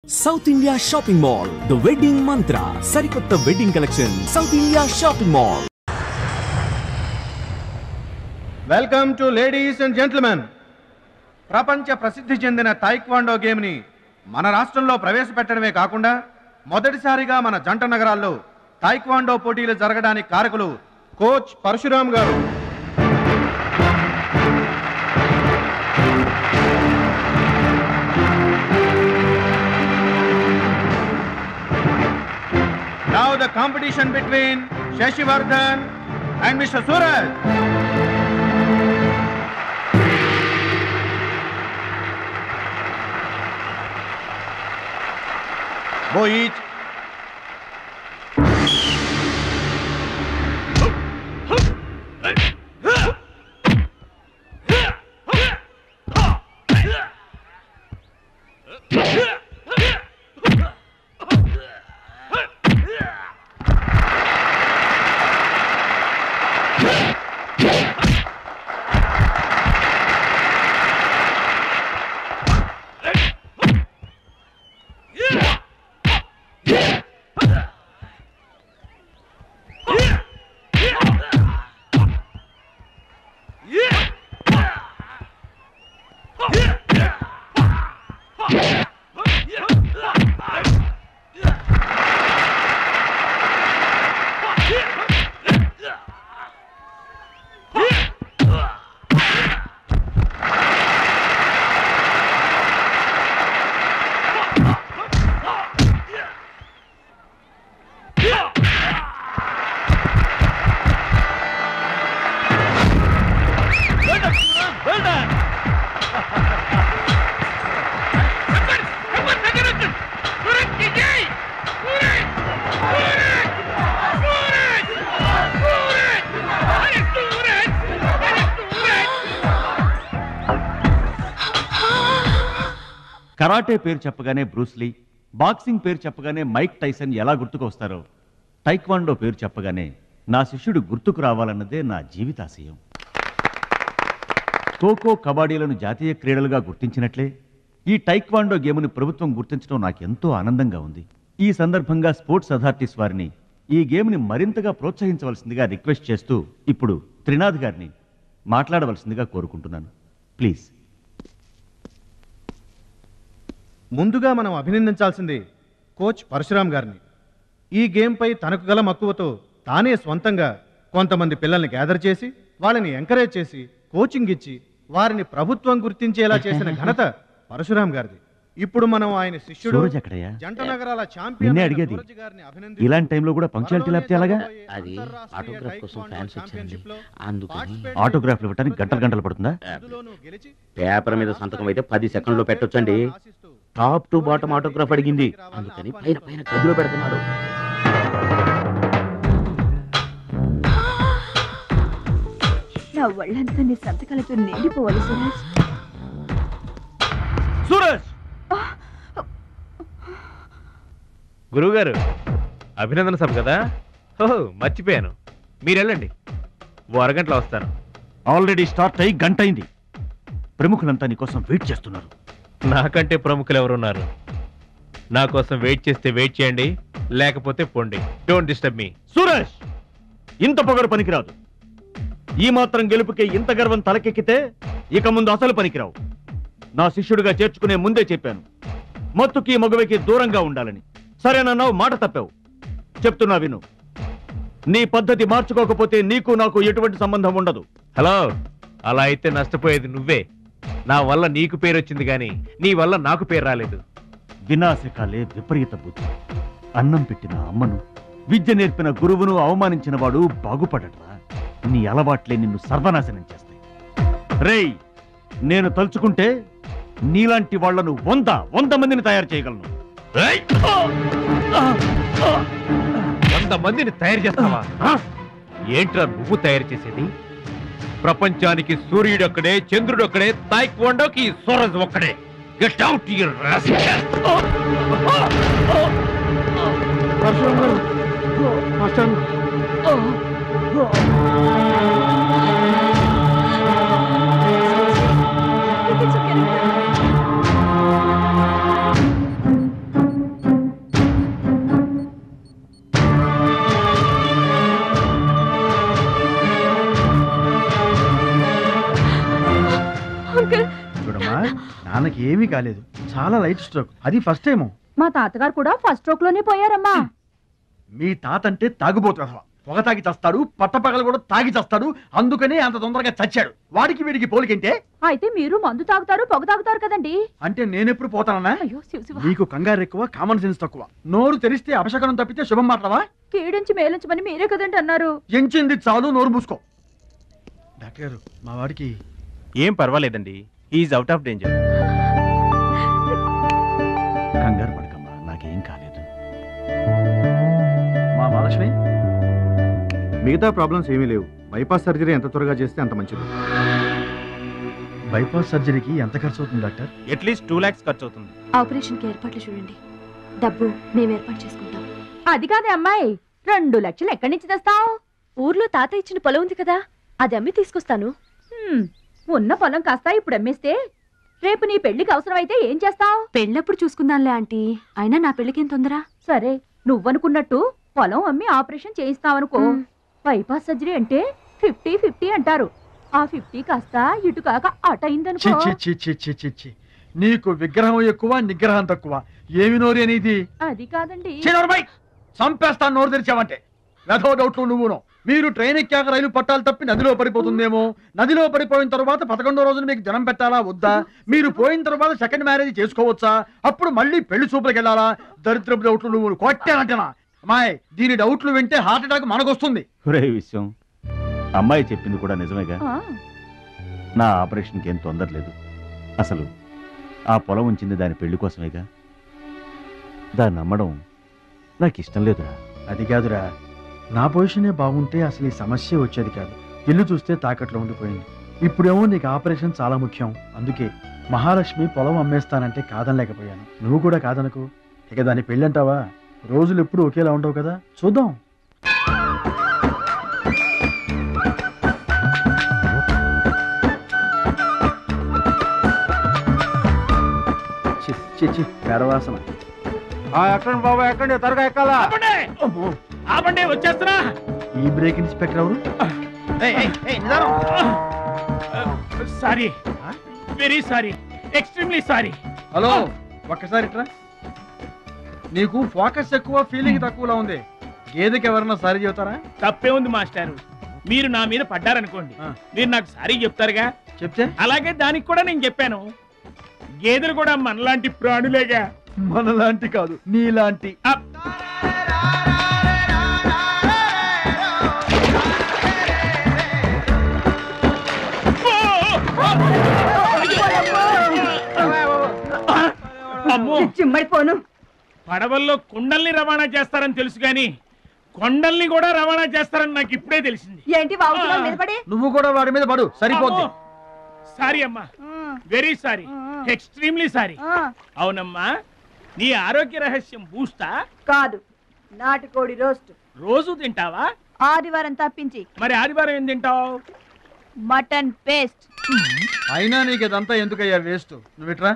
South India Shopping Mall, The Wedding Mantra, Sarikotta Wedding Collection, South India Shopping Mall. Welcome to ladies and gentlemen. ప్రపంచ ప్రసిద్ధి చెందిన taekwondo గేమ్ని మన రాష్ట్రంలో ప్రవేశపెట్టడమే కాకుండా మొదటిసారిగా మన జంట నగరాల్లో టైక్వాండో పోటీలు జరగడానికి కారకులు కోచ్ పరశురామ్ గారు. Now the competition between Shashivardhan and Mr. Suraj. Go each. Karate పేరు చెప్పగానే బ్రూస్లీ, బాక్సింగ్ పేరు చెప్పగానే మైక్ టైసన్ ఎలా గుర్తుకు వస్తారో టైక్వాండో పేరు చెప్పగానే నా శిష్యుడు గుర్తుకు రావాలన్నదే నా జీవితాశయం. ఖోఖో, కబడ్డీలను జాతీయ క్రీడలుగా గుర్తించినట్లే ఈ టైక్వాండో గేమ్ను ప్రభుత్వం గుర్తించడం నాకెంతో ఆనందంగా ఉంది. ఈ సందర్భంగా స్పోర్ట్స్ అథారిటీస్ వారిని ఈ గేమ్ని మరింతగా ప్రోత్సహించవలసిందిగా రిక్వెస్ట్ చేస్తూ ఇప్పుడు త్రినాథ్ గారిని మాట్లాడవలసిందిగా కోరుకుంటున్నాను. ప్లీజ్. ముందుగా మనం అభినందించాల్సింది కోచ్ పరశురామ్ గారిని. ఈ గేమ్పై తనకు గల మక్కువతో తానే స్వంతంగా కొంతమంది పిల్లల్ని గ్యాదర్ చేసి వాళ్ళని ఎంకరేజ్ చేసి కోచింగ్ ఇచ్చి వారిని ప్రభుత్వం గుర్తించేలా చేసిన ఘనత పరశురామ్ గారిది. ఇప్పుడు మనం ఆయన శిష్యుడు జంట నగరాల ఛాంపియన్ అడిగేది ఇలాంటి టైంలో కూడా పంక్చువాలిటీ లేకపోతే ఎలాగా? అది ఆటోగ్రాఫ్ కోసం ఫ్యాన్స్ వచ్చారండి, అందుకని ఆటోగ్రాఫ్లు ఇవ్వడానికి గంటలు పడుతుందా? పేపర్ మీద సంతకం అయితే 10 సెకండ్లో పెట్టొచ్చండి. టాప్ టు బాటమ్ ఆటోగ్రాఫ్ అడిగింది, అందుకని పైన పైన గదిలో పెడుతున్నాడు. నా ఒళ్ళంతా నీ సంతకాలతో నిండిపోవాలి సురేష్. సూరజ్! గురువుగారు, అభినందన సభ కదా? ఓహో, మర్చిపోయాను. మీరు వెళ్ళండి, ఓ అరగంటలో వస్తాను. ఆల్రెడీ స్టార్ట్ అయ్యి గంట అయింది. ప్రముఖులంతా నీ కోసం వెయిట్ చేస్తున్నారు. నాకంటే ప్రముఖులు ఎవరున్నారు? నా కోసం వెయిట్ చేస్తే వెయిట్ చేయండి, లేకపోతే పోండి. Don't disturb me. సూరజ్, ఇంత పొగరు పనికిరాదు. ఈ మాత్రం గెలుపుకే ఇంత గర్వం తలకెక్కితే ఇక ముందు అసలు పనికిరావు. నా శిష్యుడిగా చేర్చుకునే ముందే చెప్పాను, మత్తుకి మగువకి దూరంగా ఉండాలని. సరేనన్నావు, మాట తప్పావు. చెప్తున్నా విను. నీ పద్ధతి మార్చుకోకపోతే నీకు నాకు ఎటువంటి సంబంధం ఉండదు. హలో, అలా అయితే నష్టపోయేది నువ్వే. నా వల్ల నీకు పేరు వచ్చింది కానీ నీ వల్ల నాకు పేరు రాలేదు. వినాశకాలే విపరీత బుద్ధి. అన్నం పెట్టిన అమ్మను, విద్య నేర్పిన గురువును అవమానించిన వాడు బాగుపడట్రా. నీ అలవాట్లే నిన్ను సర్వనాశనం చేస్తాయి. రేయ్, నేను తలుచుకుంటే నీలాంటి వాళ్లను 100 మందిని తయారు చేయగలను. 100 మందిని తయారు చేస్తావా? ఏంట్రా నువ్వు తయారు చేసేది? ప్రపంచానికి సూర్యుడొక్కడే, చంద్రుడొక్కడే, తాయిక్వాండోకి సూరజ్ ఒక్కడే. Get out your rascal. ఆవిడికి ఏమీ కాలేదు, చాలా లైట్ స్ట్రోక్, అది ఫస్ట్ టైము. మా తాతగారు కూడా ఫస్ట్ స్ట్రోక్ లోనే పోయారమ్మా. మీ తాత అంటే తాగుబోతు, పొగ తాగి చస్తాడు, పట్టపగలు కూడా తాగి చస్తాడు, అందుకనే అంత తొందరగా చచ్చాడు. వాడికి వీడికి పోలికంటే. అయితే మీరు మందు తాగుతారు, పొగ తాగుతారు కదండి. అంటే నేనెప్పుడు పోతానన్నా? అయ్యో శివ శివ. నీకు కంగారు ఎక్కువ, కామన్ సెన్స్ తక్కువ. నోరు తెరిస్తే అపశకనం తప్పితే శుభం మాట్లాడవా? కీడించి మేలించమని మీరే కదండి అన్నారు. ఎంచింది చాలు, నోరు మూసుకో. డాక్టర్ గారు, మా వాడికి ఏం పర్వాలేదండి, ఈజ్ అవుట్ ఆఫ్ డేంజర్. కంగారు పడకమ్మా, నాకేం కాలేదు. మా మహాలక్ష్మి, మిగతా ప్రాబ్లమ్స్ ఏమీ లేవు. బైపాస్ సర్జరీ ఎంత త్వరగా చేస్తే అంత మంచిది. బైపాస్ సర్జరీకి ఎంత ఖర్చు అవుతుంది డాక్టర్? అట్లీస్ట్ 2 lakhs ఖర్చు అవుతుంది. ఆపరేషన్ కి ఏర్పాట్లు చూడండి, డబ్బు మేము ఏర్పాటు చేసుకుంటాం. అది కాదే అమ్మాయి, 2 లక్షలు ఎక్కడి నుంచి తెస్తావు? ఊర్లో తాత ఇచ్చిన పొలం ఉంది కదా, అది అమ్మి తీసుకొస్తాను. ఉన్న పొలం కాస్త ఇప్పుడు అమ్మేస్తే రేపు నీ పెళ్లికి అవసరమైతే ఏం చేస్తావు? పెళ్ళప్పుడు చూసుకుందాంలే ఆంటీ, అయినా నా పెళ్లికేం తొందర. సరే, నువ్వనుకున్నట్టు పొలం అమ్మి ఆపరేషన్ చేయిస్తావనుకో. బైపాస్ సర్జరీ అంటే 50-50 అంటారు. ఆ 50 కాస్త ఇటు కాక అట అయిందనుకో. నీకు విగ్రహం ఎక్కువ, నిగ్రహం తక్కువ. ఏమి నోరు అనేది? అది కాదండి. చంపేస్తాను నోరు తెరిచావంటే. వెధో డౌట్లు నువ్వును. మీరు ట్రైన్ ఎక్కాక రైలు పట్టాలు తప్పి నదిలో పడిపోతుందేమో. నదిలో పడిపోయిన తర్వాత 11వ రోజున మీకు జనం పెట్టాలా వద్దా? మీరు పోయిన తర్వాత సెకండ్ మ్యారేజ్ చేసుకోవచ్చా? అప్పుడు మళ్ళీ పెళ్లి చూపులకు వెళ్ళాలా? దరిద్రపు డౌట్లు నువ్వు కొట్టానంటేనా? అమ్మాయి, దీని డౌట్లు వింటే హార్ట్ అటాక్ మనకొస్తుంది. విషయం అమ్మాయి చెప్పింది కూడా నిజమేగా. ఆ, నా ఆపరేషన్కి ఏం తొందర లేదు. అసలు ఆ పొలం ఉంచింది దాని పెళ్లి కోసమేగా. దాన్ని నమ్మడం నాకు ఇష్టం లేదురా. అది కాదురా, నా పొజిషనే బాగుంటే అసలు ఈ సమస్య వచ్చేది కాదు. ఇల్లు చూస్తే తాకట్లో ఉండిపోయింది. ఇప్పుడేమో నీకు ఆపరేషన్ చాలా ముఖ్యం. అందుకే మహాలక్ష్మి పొలం అమ్మేస్తానంటే కాదనలేకపోయాను. నువ్వు కూడా కాదనకు. ఇక దాని పెళ్ళంటావా? రోజులు ఎప్పుడు ఒకేలా ఉండవు కదా, చూద్దాం. పెరవాసన. ఎక్కండి బాబు, ఎక్కండి, త్వరగా ఎక్కాలా? ఆపండి, వచ్చేస్తున్నా. ఈ బ్రేక్ ఇన్స్పెక్టర్ ఎవరు? Sorry, very sorry, extremely sorry. Hello, ఒక్కసారి ఇట్రా. నీకు ఫోకస్ ఎక్కువ, ఫీలింగ్ తక్కువలా ఉంది. గేదెకి ఎవరన్నా సారీ చెబుతారా? తప్పే ఉంది మాస్టారు. మీరు నా మీద పడ్డారనుకోండి, మీరు నాకు సారీ చెప్తారుగా. చెప్తే అలాగే దానికి కూడా నేను చెప్పాను. గేదెలు కూడా మనలాంటి ప్రాణులేగా. మనలాంటి కాదు, నీలాంటి. చిమ్మడిపోను. పడవల్లో కుండల్ని రవాణా చేస్తారని తెలుసు గాని కొండల్ని కూడా రవాణా చేస్తారని నాకు ఇప్పుడే తెలిసింది. ఏంటి వాగుతున్నావు నిలబడి? నువ్వు కూడా వాడి మీద పడు, సరిపోద్ది. సారీ అమ్మా, వెరీ సారీ, ఎక్స్ట్రీమ్లీ సారీ. అవునమ్మా, నీ ఆరోగ్య రహస్యం బూస్తా కాదు, నాటుకోడి రోస్ట్. రోజు తింటావా? ఆదివారం తప్పించి. మరి ఆదివారం ఏం తింటావు? Mutton paste. అయినా నీకు ఇదంతా ఎందుకయ్యా వేస్ట్? నువ్వు ఇట్రా.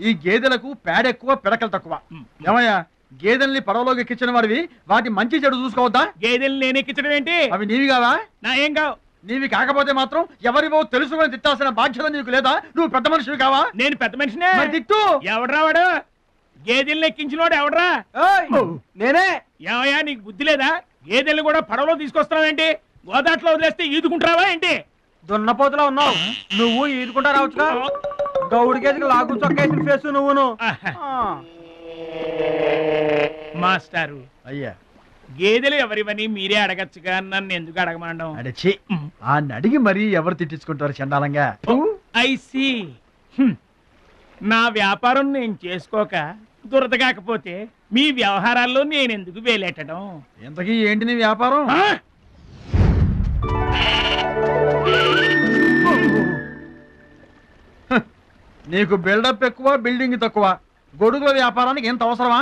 ఈ గేదెలకు పేడ ఎక్కువ, పిడకలు తక్కువ. ఏమయ్యా, గేదెల్ని పడవలోకి ఎక్కించిన వాడివి, వాటి మంచి చెడు చూసుకోవద్దా? గేదెల్ని నేను ఎక్కించడం ఏంటి? అవి నీవి కావా? నా ఏం కావు. నీవి కాకపోతే మాత్రం ఎవరివో తెలుసుకొని తిట్టాల్సిన బాధ్యత నీకు లేదా? నువ్వు పెద్ద మనిషివి కావా? నేను పెద్ద మనిషినే. మరి తిట్టు. ఎవడ్రా వాడు? గేదెల్ని ఎక్కించినోడు ఎవడ్రా? నేనే. ఏమయ్యా, నీకు బుద్ధి లేదా? గేదెల్ని కూడా పడవలో తీసుకొస్తున్నావేంటి? గోదాట్లో వదిలేస్తే ఈదుకుంటావా ఏంటి? దున్నపోతులో ఉన్నావు నువ్వు, ఈదుకుంటా రావచ్చుగా. గౌడి గేదెకి లాగు చొక్కేసిన ఫేస్ నువ్వును. మాస్టారు, అయ్యా, గేదెలు ఎవరివని మీరే అడగచ్చుగా, నన్ను ఎందుకు అడగమండం? అడచి ఆ అడిగి మరీ ఎవరు తిట్టించుకుంటారు చండాలంగా? I see. నా వ్యాపారం నేను చేసుకోక దురద కాకపోతే మీ వ్యవహారాల్లో నేను ఎందుకు వేలెట్టడం? ఇంతకీ ఏంటి నీ వ్యాపారం? నీకు బిల్డప్ ఎక్కువ, బిల్డింగ్ తక్కువ. గొడుగుల వ్యాపారానికి ఎంత అవసరమా?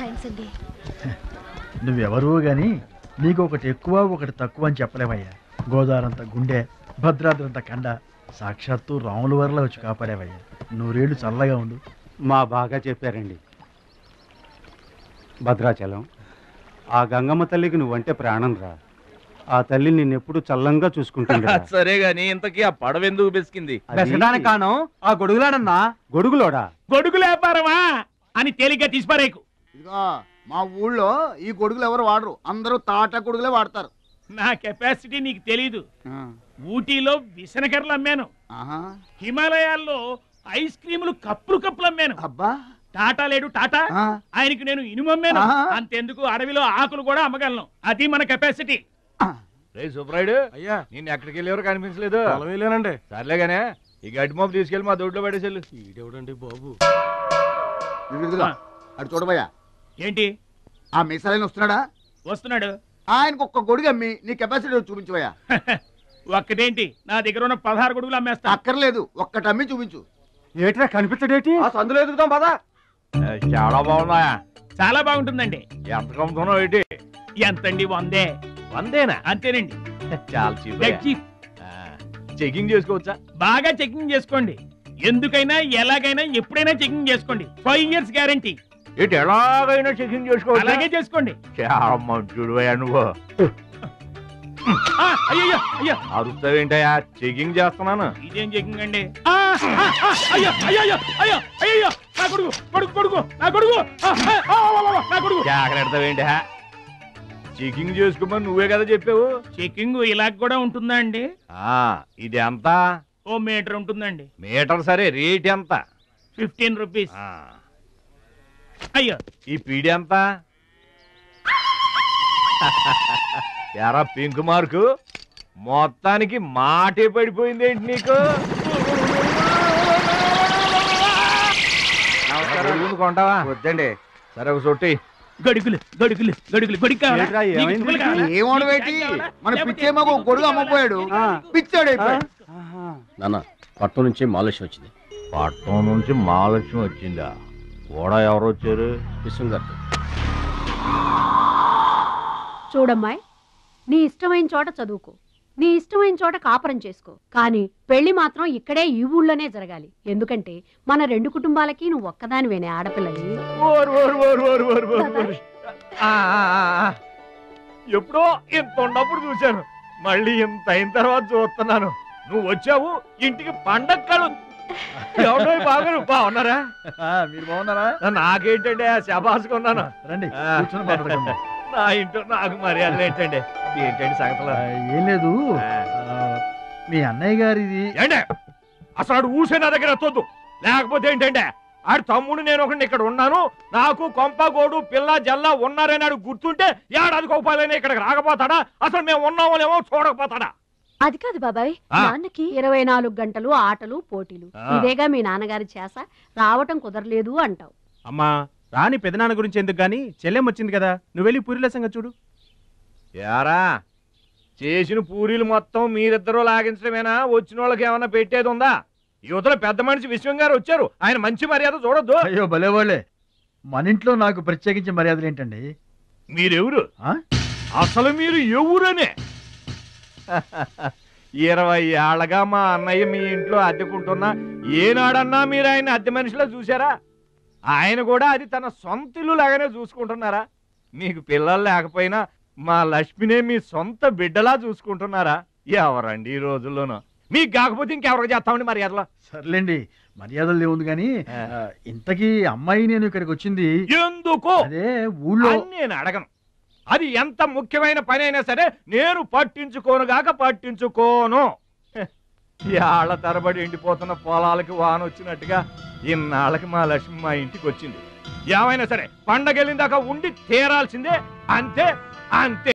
థ్యాంక్స్ అండి. నువ్వెవరూ గాని నీకు ఒకటి ఎక్కువ ఒకటి తక్కువ అని చెప్పలేవయ్యా. గోదావరంత గుండె, భద్రాద్రంత కండ, సాక్షాత్తు రాముల వరలో వచ్చి కాపాడేవయ్యా. నూరేళ్ళు చల్లగా ఉండు. మా బాగా చెప్పారండి. భద్రాచలం, ఆ గంగమ్మ తల్లికి నువ్వంటే ప్రాణం రా. ఆ తల్లి నిన్నెప్పుడు చల్లంగా చూసుకుంటుంది. సరే గాని ఇంతకీ ఆ పడవ ఎందుకు బెసికింది? కాను ఆ గొడుగులాడన్నా. గొడుగులోడా? గొడుగులు వ్యాపారమా అని తేలిగ్గా తీసిపారేకు. ఇదిగో మా ఊళ్ళో ఈ గొడుగులు ఎవరు వాడరు, అందరూ తాటా గొడుగులే వాడతారు. నా కెపాసిటీ నీకు తెలీదు. ఊటీలో విసనకర్రలు అమ్మాను, హిమాలయాల్లో ఐస్ క్రీములు కప్పులు అమ్మాను. అబ్బా, టాటా లేడు టాటా, ఆయనకి నేను ఇనుము అమ్మాను. అంతెందుకు అడవిలో ఆకులు కూడా అమ్మగలను. అది మన కెపాసిటీ. రే సుబ్రాయుడు, అయ్యా నేను ఎక్కడికి వెళ్ళేవారు కనిపించలేదు. వెళ్ళానండి. సర్లేగానే ఈ గడ్డి మోపు తీసుకెళ్ళి మా దొడ్లో పడేసేళ్ళు. ఈడెవడండి బాబు? అటు చూడబోయా. ఏంటి ఆ మిసాలైన వస్తున్నాడా? వస్తున్నాడు. ఆయనకు ఒక్క గొడుగు అమ్మి నీ కెపాసిటీ చూపించబోయా. ఒక్కటేంటి, నా దగ్గర ఉన్న 16 గొడుగులు అమ్మేస్తా. అక్కర్లేదు, ఒక్కటి అమ్మి చూపించు. ఏట్రా కనిపించడేటి? సందులో ఎదుగుతాం పదా. చాలా బాగున్నాయా? చాలా బాగుంటుందండి. ఎంత కమ్ముతున్నావు ఏంటి? ఎంతండి? 100. 100 అంతేనండి. చాలా చీప్. చెకింగ్ చేసుకోవచ్చా? బాగా చెకింగ్ చేసుకోండి. ఎందుకైనా ఎలాగైనా ఎప్పుడైనా చెకింగ్ చేసుకోండి. 5 years గ్యారంటీ. ఇటు ఎలాగైనా చెకింగ్ చేసుకోవచ్చు. అలాగే చేసుకోండి. చాలా మంచుడు నువ్వు. అయ్యో అయ్యో, అరుస్తావేంటయా? చెకింగ్ చేస్తున్నాను. ఇదేం చెకింగ్ అండి? అయ్యో అయ్యో అయ్యో అయ్యో, నా కొడుకు కొడుకు కొడుకు నా కొడుకు నా కొడుకు. జాగ్రత్తవేంటి? చెకింగ్ చేసుకోమని నువ్వే కదా చెప్పావు. చెకింగ్ ఇలా కూడా ఉంటుందా అండి? ఇది ఎంత? ఓ మీటర్ ఉంటుందండి. మీటర్ సరే, రేట్ ఎంత? 15 rupees. అయ్యో, ఈ పీడి ఎంత? ఎరా పింక్ మార్కు, మొత్తానికి మాటే పడిపోయింది ఏంటి నీకు? కొంటావా? వద్దండి. సరే ఒక సొట్టి. గడుగులు గడుగులు గడుగులు గొడుగు కావాలా? ఏమోడవేటి మన పిచ్చేమో గొడుగు అమ్మపోయాడు, పిచ్చాడు అయిపోయాడు. నాన్న, పట్నం నుంచి మాలేశ్వరం వచ్చింది. పట్నం నుంచి మహాలక్ష్మి వచ్చిందా? కూడా ఎవరు వచ్చారు? విశ్వం గారు. చూడమ్మాయి, నీ ఇష్టమైన చోట చదువుకో, నీ ఇష్టమైన చోట కాపురం చేసుకో, కానీ పెళ్లి మాత్రం ఇక్కడే ఈ ఊళ్ళోనే జరగాలి. ఎందుకంటే మన 2 కుటుంబాలకి నువ్వు ఒక్కదానివేనే ఆడపిల్లని. ఎప్పుడో ఇంత ఉన్నప్పుడు చూశాను, మళ్ళీ ఇంత అయిన తర్వాత చూస్తున్నాను. నువ్వు వచ్చావు, ఇంటికి పండగ కళ. ఎవరో బాగారు బాగున్నారా? మీరు బాగున్నారా? నాకేంటండి శబాసుకున్నాను. రండి కూర్చొని మాట్లాడుకుందాం. నా ఇంట్లో నాకు మర్యాద ఏంటండి? ఏంటండి సంగతులు? ఏం లేదు, మీ అన్నయ్య గారిది. ఏంటే అసలు ఆడు ఊసే నా దగ్గర ఎత్తొద్దు. లేకపోతే ఏంటంటే ఆడు తమ్ముడు నేను ఒకటి ఇక్కడ ఉన్నాను, నాకు కొంపగోడు పిల్ల జల్ల ఉన్నారని ఆడు గుర్తుంటే ఏడాది కోపాలని ఇక్కడికి రాకపోతాడా? అసలు మేము ఉన్నామోలేమో చూడకపోతాడా? అది కాదు బాబాయ్, నాన్నకి 24 గంటలు ఆటలు పోటీలు, ఇదేగా మీ నాన్నగారి చేస. రావటం కుదరలేదు అంటావు. అమ్మా రాని పెదనాన్న గురించి ఎందుకు గాని, చెల్లెం వచ్చింది కదా, నువ్వు వెళ్ళి పూరిల సంగతి చూడు. యారా చేసిన పూరీలు మొత్తం మీరిద్దరూ లాగించడమేనా? వచ్చిన వాళ్ళకి ఏమన్నా పెట్టేది ఉందా? యువతలో పెద్ద మనిషి విశ్వం గారు వచ్చారు, ఆయన మంచి మర్యాద చూడొద్దు. అయ్యో భలేవాళ్ళే, మన ఇంట్లో నాకు ప్రత్యేకించి మర్యాదలు ఏంటండి? మీరెవరు? అసలు మీరు ఎవరనే? 20 ఏళ్ళగా మా అన్నయ్య మీ ఇంట్లో అద్దెకుంటున్నా ఏనాడన్నా మీరు ఆయన అద్దె మనిషిలో చూసారా? ఆయన కూడా అది తన సొంత ఇల్లు లాగానే చూసుకుంటున్నారా? మీకు పిల్లలు లేకపోయినా మా లక్ష్మినే మీ సొంత బిడ్డలా చూసుకుంటున్నారా? ఎవరండి ఈ రోజుల్లోనూ? మీకు కాకపోతే ఇంకెవరికి చేస్తామండి మర్యాదలో? సర్లేండి, మర్యాదలు లేవుంది కానీ ఇంతకీ అమ్మాయి నేను ఇక్కడికి వచ్చింది ఎందుకు? అదే ఊళ్ళో. నేను అడగను, అది ఎంత ముఖ్యమైన పని అయినా సరే నేను పట్టించుకోనుగాక పట్టించుకోను. ఏళ్ల తరబడి ఎండిపోతున్న పొలాలకి వాన వచ్చినట్టుగా ఇన్నాళ్ళకి మా లక్ష్మి మా ఇంటికి వచ్చింది. ఏమైనా సరే పండగ వెళ్ళిన దాకా ఉండి తీరాల్సిందే, అంతే అంతే.